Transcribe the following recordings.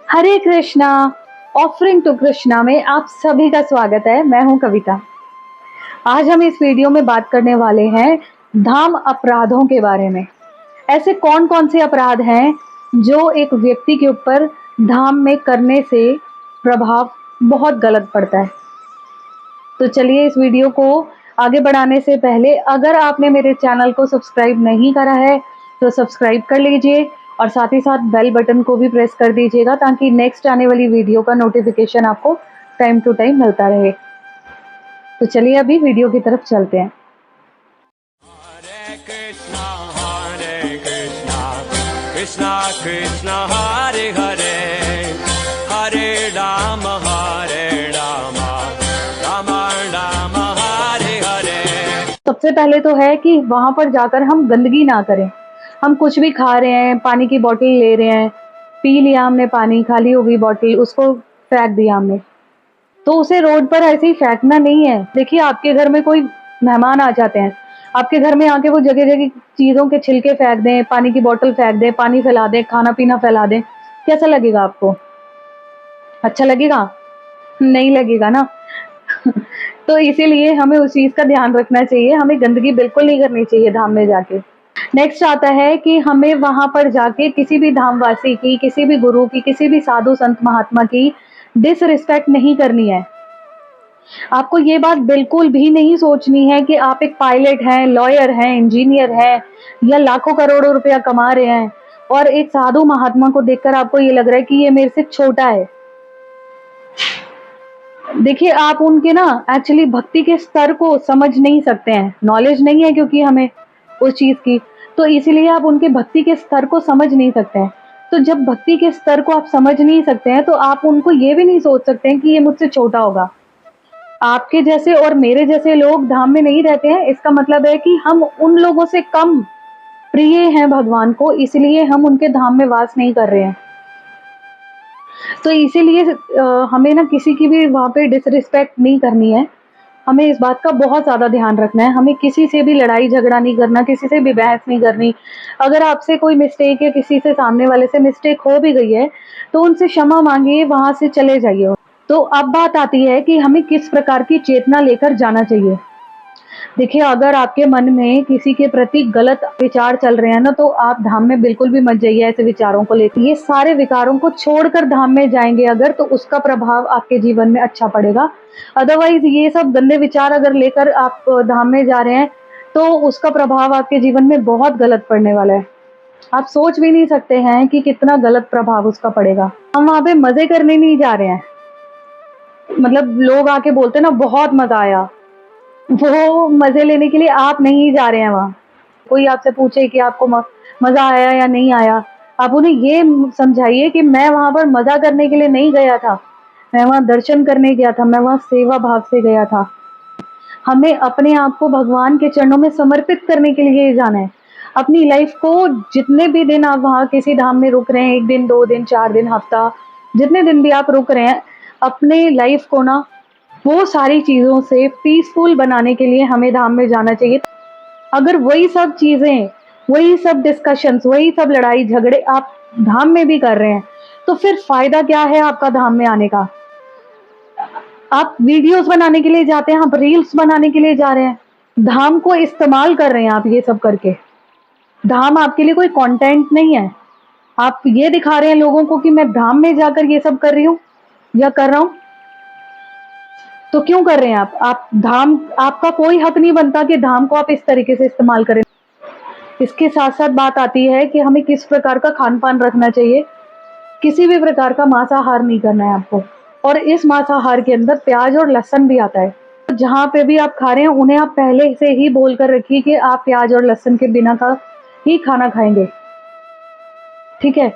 Hare Krishna. Offering to Krishna में आप सभी का स्वागत है। मैं हूं कविता। आज हम इस वीडियो में बात करने वाले हैं धाम अपराधों के बारे में। ऐसे कौन कौन से अपराध हैं जो एक व्यक्ति के ऊपर धाम में करने से प्रभाव बहुत गलत पड़ता है। तो चलिए इस वीडियो को आगे बढ़ाने से पहले अगर आपने मेरे चैनल को सब्सक्राइब नहीं करा है तो सब्सक्राइब कर लीजिए और साथ ही साथ बेल बटन को भी प्रेस कर दीजिएगा ताकि नेक्स्ट आने वाली वीडियो का नोटिफिकेशन आपको टाइम टू टाइम मिलता रहे। तो चलिए अभी वीडियो की तरफ चलते हैं। हरे कृष्णा कृष्णा कृष्णा हरे हरे हरे राम राम राम हरे हरे। सबसे पहले तो है कि वहां पर जाकर हम गंदगी ना करें। हम कुछ भी खा रहे हैं, पानी की बोतल ले रहे हैं, पी लिया हमने, पानी खाली हो गई बोतल, उसको फेंक दिया हमने, तो उसे रोड पर ऐसे ही फेंकना नहीं है। देखिए आपके घर में कोई मेहमान आ जाते हैं, आपके घर में आके वो जगह जगह चीजों के छिलके फेंक दें, पानी की बोतल फेंक दें, पानी फैला दें, खाना पीना फैला दें, कैसा लगेगा आपको? अच्छा लगेगा? नहीं लगेगा ना। तो इसीलिए हमें उस चीज का ध्यान रखना चाहिए। हमें गंदगी बिल्कुल नहीं करनी चाहिए धाम में जाके। नेक्स्ट आता है कि हमें वहां पर जाके किसी भी धामवासी की, किसी भी गुरु की, किसी भी साधु संत महात्मा की डिसरिस्पेक्ट नहीं करनी है। आपको ये बात बिल्कुल भी नहीं सोचनी है कि आप एक पायलट हैं, लॉयर हैं, इंजीनियर हैं या लाखों करोड़ों रुपया कमा रहे हैं और एक साधु महात्मा को देखकर आपको ये लग रहा है कि ये मेरे से छोटा है। देखिए आप उनके ना एक्चुअली भक्ति के स्तर को समझ नहीं सकते हैं, नॉलेज नहीं है क्योंकि हमें उस चीज की, तो इसीलिए आप उनके भक्ति के स्तर को समझ नहीं सकते हैं। तो जब भक्ति के स्तर को आप समझ नहीं सकते हैं तो आप उनको ये भी नहीं सोच सकते हैं कि ये मुझसे छोटा होगा। आपके जैसे और मेरे जैसे लोग धाम में नहीं रहते हैं, इसका मतलब है कि हम उन लोगों से कम प्रिय हैं भगवान को, इसलिए हम उनके धाम में वास नहीं कर रहे हैं। तो इसीलिए हमें ना किसी की भी वहाँ पे डिसरिस्पेक्ट नहीं करनी है। हमें इस बात का बहुत ज़्यादा ध्यान रखना है। हमें किसी से भी लड़ाई झगड़ा नहीं करना, किसी से भी बहस नहीं करनी। अगर आपसे कोई मिस्टेक या किसी से सामने वाले से मिस्टेक हो भी गई है तो उनसे क्षमा मांगिए, वहाँ से चले जाइए। तो अब बात आती है कि हमें किस प्रकार की चेतना लेकर जाना चाहिए। देखिए अगर आपके मन में किसी के प्रति गलत विचार चल रहे हैं ना, तो आप धाम में बिल्कुल भी मत जाइए ऐसे विचारों को लेकर। ये सारे विकारों को छोड़कर धाम में जाएंगे अगर, तो उसका प्रभाव आपके जीवन में अच्छा पड़ेगा। अदरवाइज ये सब गंदे विचार अगर लेकर आप धाम में जा रहे हैं तो उसका प्रभाव आपके जीवन में बहुत गलत पड़ने वाला है। आप सोच भी नहीं सकते हैं कि कितना गलत प्रभाव उसका पड़ेगा। हम वहां पे मजे करने नहीं जा रहे हैं। मतलब लोग आके बोलते हैं ना बहुत मजा आया, वो मजे लेने के लिए आप नहीं जा रहे हैं वहाँ। कोई आपसे पूछे कि आपको मजा आया या नहीं आया, आप उन्हें ये समझाइए कि मैं वहां पर मजा करने के लिए नहीं गया था, मैं वहां दर्शन करने गया था, मैं वहां सेवा भाव से गया था। हमें अपने आप को भगवान के चरणों में समर्पित करने के लिए जाना है। अपनी लाइफ को जितने भी दिन आप वहां किसी धाम में रुक रहे हैं, 1 दिन 2 दिन 4 दिन हफ्ता, जितने दिन भी आप रुक रहे हैं, अपने लाइफ को ना वो सारी चीज़ों से पीसफुल बनाने के लिए हमें धाम में जाना चाहिए। अगर वही सब चीज़ें, वही सब डिस्कशंस, वही सब लड़ाई झगड़े आप धाम में भी कर रहे हैं तो फिर फायदा क्या है आपका धाम में आने का? आप वीडियोस बनाने के लिए जाते हैं, आप रील्स बनाने के लिए जा रहे हैं, धाम को इस्तेमाल कर रहे हैं आप ये सब करके। धाम आपके लिए कोई कंटेंट नहीं है। आप ये दिखा रहे हैं लोगों को कि मैं धाम में जाकर ये सब कर रही हूँ या कर रहा हूँ, तो क्यों कर रहे हैं आप धाम, आपका कोई हक नहीं बनता कि धाम को आप इस तरीके से इस्तेमाल करें। इसके साथ साथ बात आती है कि हमें किस प्रकार का खान पान रखना चाहिए। किसी भी प्रकार का मांसाहार नहीं करना है आपको, और इस मांसाहार के अंदर प्याज और लहसुन भी आता है। तो जहाँ पे भी आप खा रहे हैं उन्हें आप पहले से ही बोल कर रखिए कि आप प्याज और लहसुन के बिना का ही खाना खाएंगे, ठीक है?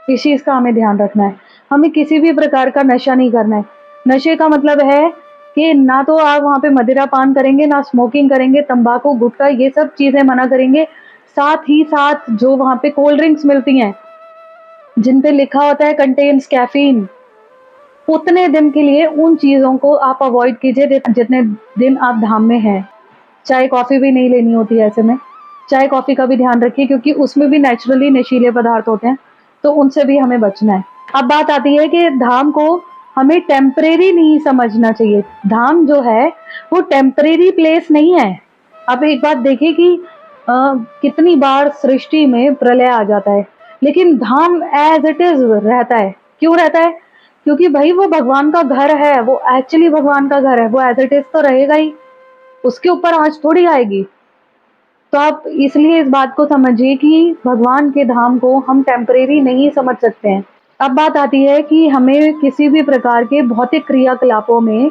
इस चीज का हमें ध्यान रखना है। हमें किसी भी प्रकार का नशा नहीं करना है। नशे का मतलब है कि ना तो आप वहाँ पे मदिरा पान करेंगे, ना स्मोकिंग करेंगे, तंबाकू गुटखा ये सब चीजें मना करेंगे। साथ ही साथ जो वहाँ पे कोल्ड ड्रिंक्स मिलती हैं जिन पे लिखा होता है कंटेन्स कैफीन, उतने दिन के लिए उन चीजों को आप अवॉइड कीजिए जितने दिन आप धाम में हैं। चाय कॉफी भी नहीं लेनी होती है ऐसे में। चाय कॉफी का भी ध्यान रखिए क्योंकि उसमें भी नेचुरली नशीले पदार्थ होते हैं, तो उनसे भी हमें बचना है। अब बात आती है कि धाम को हमें टेम्परेरी नहीं समझना चाहिए। धाम जो है वो टेम्परेरी प्लेस नहीं है। आप एक बात देखिए कि कितनी बार सृष्टि में प्रलय आ जाता है, लेकिन धाम एज इट इज रहता है। क्यों रहता है? क्योंकि भाई वो भगवान का घर है, वो एक्चुअली भगवान का घर है, वो एज इट इज तो रहेगा ही, उसके ऊपर आँच थोड़ी आएगी। तो आप इसलिए इस बात को समझिए कि भगवान के धाम को हम टेम्परेरी नहीं समझ सकते हैं। अब बात आती है कि हमें किसी भी प्रकार के भौतिक क्रियाकलापों में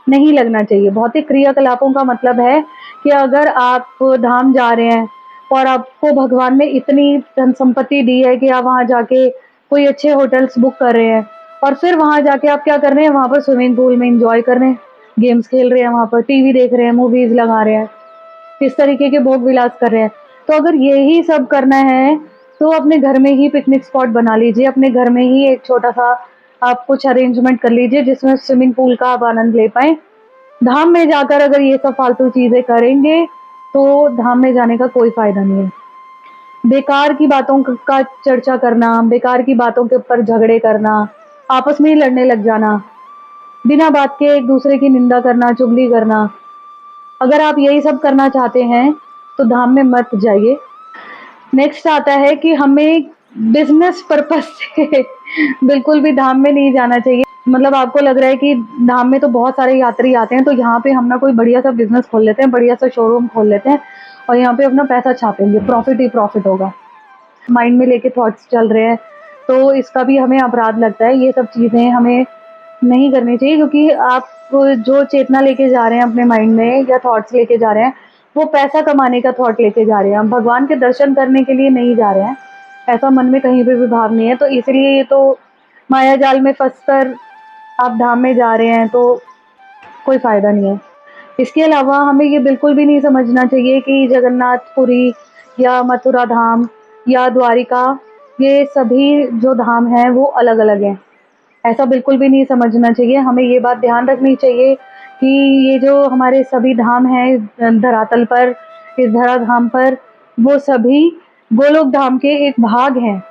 नहीं लगना चाहिए। भौतिक क्रियाकलापों का मतलब है कि अगर आप धाम जा रहे हैं और आपको भगवान ने इतनी धन संपत्ति दी है कि आप वहाँ जाके कोई अच्छे होटल्स बुक कर रहे हैं और फिर वहाँ जाके आप क्या कर रहे हैं, वहाँ पर स्विमिंग पूल में एंजॉय कर रहे हैं, गेम्स खेल रहे हैं, वहाँ पर टीवी देख रहे हैं, मूवीज लगा रहे हैं, किस तरीके के भोग विलास कर रहे हैं। तो अगर यही सब करना है तो अपने घर में ही पिकनिक स्पॉट बना लीजिए, अपने घर में ही एक छोटा-सा आप कुछ अरेंजमेंट कर लीजिए जिसमें स्विमिंग पूल का आप आनंद ले पाएँ। धाम में जाकर अगर ये सब फालतू चीज़ें करेंगे तो धाम में जाने का कोई फ़ायदा नहीं है। बेकार की बातों का चर्चा करना, बेकार की बातों के ऊपर झगड़े करना, आपस में ही लड़ने लग जाना, बिना बात के एक-दूसरे की निंदा करना, चुगली करना, अगर आप यही सब करना चाहते हैं तो धाम में मत जाइए। नेक्स्ट आता है कि हमें बिज़नेस पर्पज़ से बिल्कुल भी धाम में नहीं जाना चाहिए। मतलब आपको लग रहा है कि धाम में तो बहुत सारे यात्री आते हैं, तो यहाँ पे हम ना कोई बढ़िया-सा बिज़नेस खोल लेते हैं, बढ़िया-सा शोरूम खोल लेते हैं और यहाँ पे अपना पैसा छापेंगे, प्रॉफ़िट ही प्रॉफ़िट होगा। माइंड में लेके थॉट्स चल रहे हैं, तो इसका भी हमें अपराध लगता है। ये सब चीज़ें हमें नहीं करनी चाहिए क्योंकि आप जो चेतना लेके जा रहे हैं अपने माइंड में या थॉट्स लेके जा रहे हैं, वो पैसा कमाने का थॉट लेके जा रहे हैं। हम भगवान के दर्शन करने के लिए नहीं जा रहे हैं, ऐसा मन में कहीं पे भी भाव नहीं है। तो इसलिए ये तो माया जाल में फँसकर आप धाम में जा रहे हैं तो कोई फ़ायदा नहीं है। इसके अलावा हमें ये बिल्कुल भी नहीं समझना चाहिए कि जगन्नाथपुरी या मथुरा धाम या द्वारिका, ये सभी जो धाम हैं वो अलग-अलग हैं। ऐसा बिल्कुल भी नहीं समझना चाहिए। हमें ये बात ध्यान रखनी चाहिए कि ये जो हमारे सभी धाम हैं धरातल पर, इस धराधाम पर, वो सभी गोलोक धाम के एक भाग हैं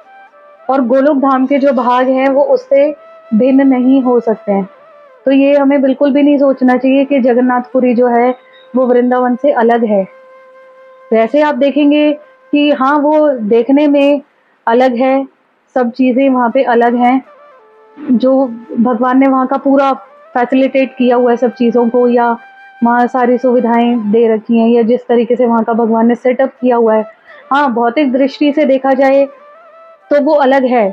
और गोलोक धाम के जो भाग हैं वो उससे भिन्न नहीं हो सकते हैं। तो ये हमें बिल्कुल भी नहीं सोचना चाहिए कि जगन्नाथपुरी जो है वो वृंदावन से अलग है। वैसे आप देखेंगे कि हाँ, वो देखने में अलग है, सब चीज़ें वहाँ पे अलग हैं। जो भगवान ने वहाँ का पूरा फैसिलिटेट किया हुआ है सब चीज़ों को, या वहाँ सारी सुविधाएँ दे रखी हैं, या जिस तरीके से वहाँ का भगवान ने सेटअप किया हुआ है। हाँ, भौतिक दृष्टि से देखा जाए तो वो अलग है।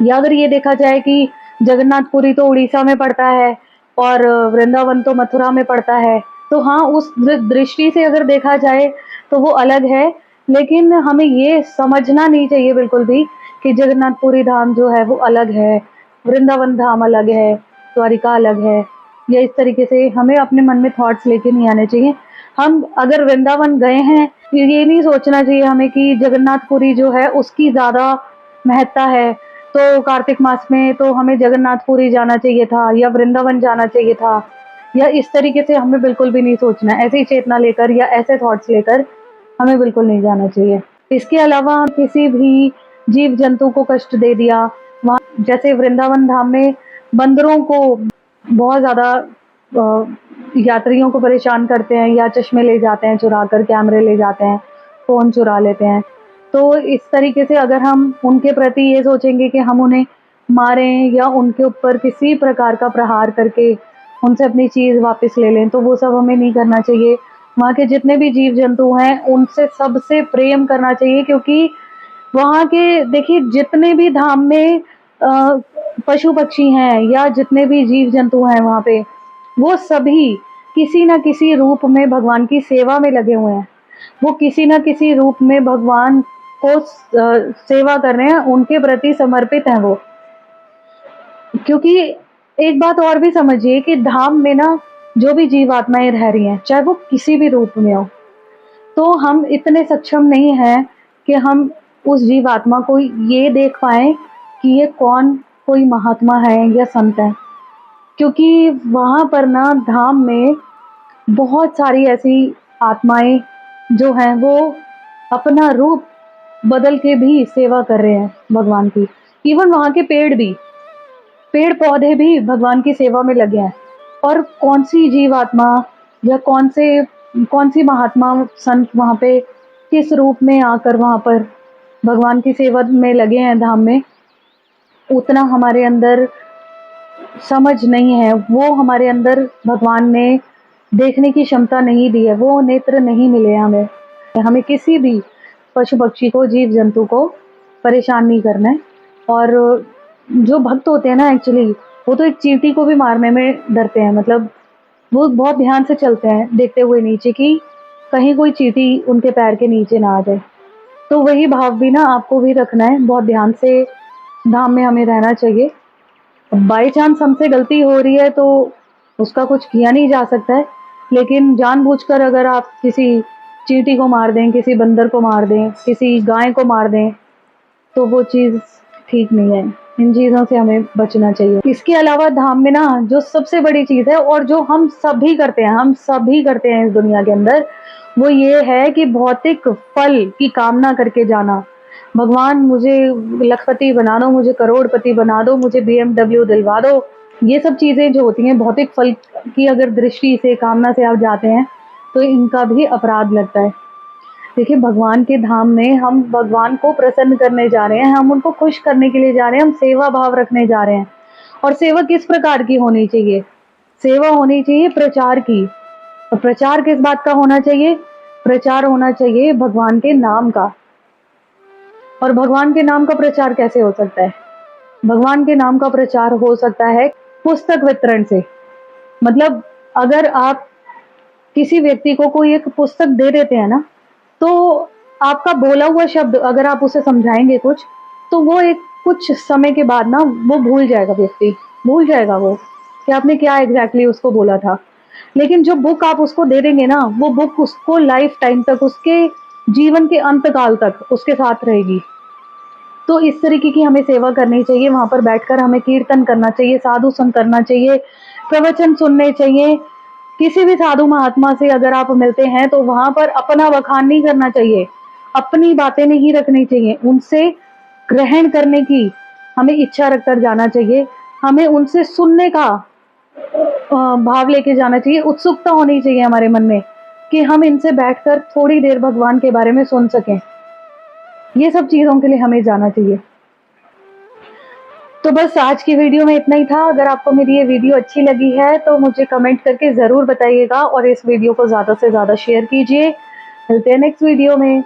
या अगर ये देखा जाए कि जगन्नाथपुरी तो उड़ीसा में पड़ता है और वृंदावन तो मथुरा में पड़ता है, तो हाँ, उस दृष्टि से अगर देखा जाए तो वो अलग है। लेकिन हमें ये समझना नहीं चाहिए बिल्कुल भी कि जगन्नाथपुरी धाम जो है वो अलग है, वृंदावन धाम अलग है, द्वारिका अलग है, या इस तरीके से हमें अपने मन में थॉट्स लेके नहीं आने चाहिए। हम अगर वृंदावन गए हैं, ये नहीं सोचना चाहिए हमें कि जगन्नाथपुरी जो है उसकी ज़्यादा महत्ता है, तो कार्तिक मास में तो हमें जगन्नाथपुरी जाना चाहिए था या वृंदावन जाना चाहिए था, या इस तरीके से हमें बिल्कुल भी नहीं सोचना है। ऐसी चेतना लेकर या ऐसे थॉट्स लेकर हमें बिल्कुल नहीं जाना चाहिए। इसके अलावा किसी भी जीव-जंतु को कष्ट दे दिया, वहाँ जैसे वृंदावन धाम में बंदरों को बहुत ज़्यादा यात्रियों को परेशान करते हैं, या चश्मे ले जाते हैं चुरा कर, कैमरे ले जाते हैं, फ़ोन चुरा लेते हैं। तो इस तरीके से अगर हम उनके प्रति ये सोचेंगे कि हम उन्हें मारें या उनके ऊपर किसी प्रकार का प्रहार करके उनसे अपनी चीज़ वापस ले लें, तो वो सब हमें नहीं करना चाहिए। वहाँ के जितने भी जीव-जंतु हैं, उनसे सबसे प्रेम करना चाहिए, क्योंकि वहाँ के देखिए जितने भी धाम में पशु-पक्षी हैं या जितने भी जीव-जंतु हैं वहाँ पे, वो सभी किसी न किसी रूप में भगवान की सेवा में लगे हुए हैं। वो किसी न किसी रूप में भगवान को सेवा कर रहे हैं, उनके प्रति समर्पित हैं वो। क्योंकि एक बात और भी समझिए कि धाम में ना जो भी जीवात्माएँ रह रही हैं, चाहे वो किसी भी रूप में हो, तो हम इतने सक्षम नहीं हैं कि हम उस जीवात्मा को ये देख पाएँ कि ये कौन कोई महात्मा है या संत है। क्योंकि वहाँ पर ना धाम में बहुत सारी ऐसी आत्माएँ जो हैं वो अपना रूप बदल के भी सेवा कर रहे हैं भगवान की। इवन वहाँ के पेड़ पौधे भी भगवान की सेवा में लगे हैं। और कौन सी जीवात्मा या कौन सी महात्मा संत वहाँ पे किस रूप में आकर वहाँ पर भगवान की सेवा में लगे हैं धाम में, उतना हमारे अंदर समझ नहीं है। वो हमारे अंदर भगवान ने देखने की क्षमता नहीं दी है, वो नेत्र नहीं मिले हमें। हमें किसी भी पशु पक्षी को, जीव जंतु को परेशान नहीं करना है। और जो भक्त होते हैं ना, एक्चुअली वो तो एक चींटी को भी मारने में डरते हैं। मतलब वो बहुत ध्यान से चलते हैं, देखते हुए नीचे कि कहीं कोई चींटी उनके पैर के नीचे ना आ जाए। तो वही भाव भी ना आपको भी रखना है, बहुत ध्यान से धाम में हमें रहना चाहिए। बाई चांस हमसे गलती हो रही है तो उसका कुछ किया नहीं जा सकता है, लेकिन जानबूझकर अगर आप किसी चींटी को मार दें, किसी बंदर को मार दें, किसी गाय को मार दें, तो वो चीज़ ठीक नहीं है। इन चीज़ों से हमें बचना चाहिए। इसके अलावा धाम में ना जो सबसे बड़ी चीज़ है, और जो हम सभी करते हैं इस दुनिया के अंदर, वो ये है कि भौतिक फल की कामना करके जाना। भगवान मुझे लखपति बना दो, मुझे करोड़पति बना दो, मुझे BMW दिलवा दो। ये सब चीज़ें जो होती हैं, भौतिक फल की अगर दृष्टि से, कामना से आप जाते हैं, तो इनका भी अपराध लगता है। देखिए, भगवान के धाम में हम भगवान को प्रसन्न करने जा रहे हैं, हम उनको खुश करने के लिए जा रहे हैं, हम सेवा भाव रखने जा रहे हैं। और सेवा किस प्रकार की होनी चाहिए? सेवा होनी चाहिए प्रचार की। और प्रचार किस बात का होना चाहिए? प्रचार होना चाहिए भगवान के नाम का। और भगवान के नाम का प्रचार कैसे हो सकता है? भगवान के नाम का प्रचार हो सकता है पुस्तक वितरण से। मतलब अगर आप किसी व्यक्ति को कोई एक पुस्तक दे देते हैं ना, तो आपका बोला हुआ शब्द अगर आप उसे समझाएँगे कुछ, तो वो एक कुछ समय के बाद ना वो भूल जाएगा, व्यक्ति भूल जाएगा वो कि आपने क्या एग्ज़ैक्टली उसको बोला था। लेकिन जो बुक आप उसको दे देंगे ना, वो बुक उसको लाइफ़ टाइम तक, उसके जीवन के अंत काल तक उसके साथ रहेगी। तो इस तरीके की हमें सेवा करनी चाहिए। वहाँ पर बैठकर हमें कीर्तन करना चाहिए, साधु संग करना चाहिए, प्रवचन सुनने चाहिए। किसी भी साधु महात्मा से अगर आप मिलते हैं तो वहाँ पर अपना बखान नहीं करना चाहिए, अपनी बातें नहीं रखनी चाहिए। उनसे ग्रहण करने की हमें इच्छा रखकर जाना चाहिए। हमें उनसे सुनने का भाव लेके जाना चाहिए। उत्सुकता होनी चाहिए हमारे मन में कि हम इनसे बैठकर थोड़ी देर भगवान के बारे में सुन सकें। ये सब चीज़ों के लिए हमें जाना चाहिए। तो बस आज की वीडियो में इतना ही था। अगर आपको मेरी ये वीडियो अच्छी लगी है तो मुझे कमेंट करके ज़रूर बताइएगा, और इस वीडियो को ज़्यादा से ज़्यादा शेयर कीजिए। मिलते हैं नेक्स्ट वीडियो में।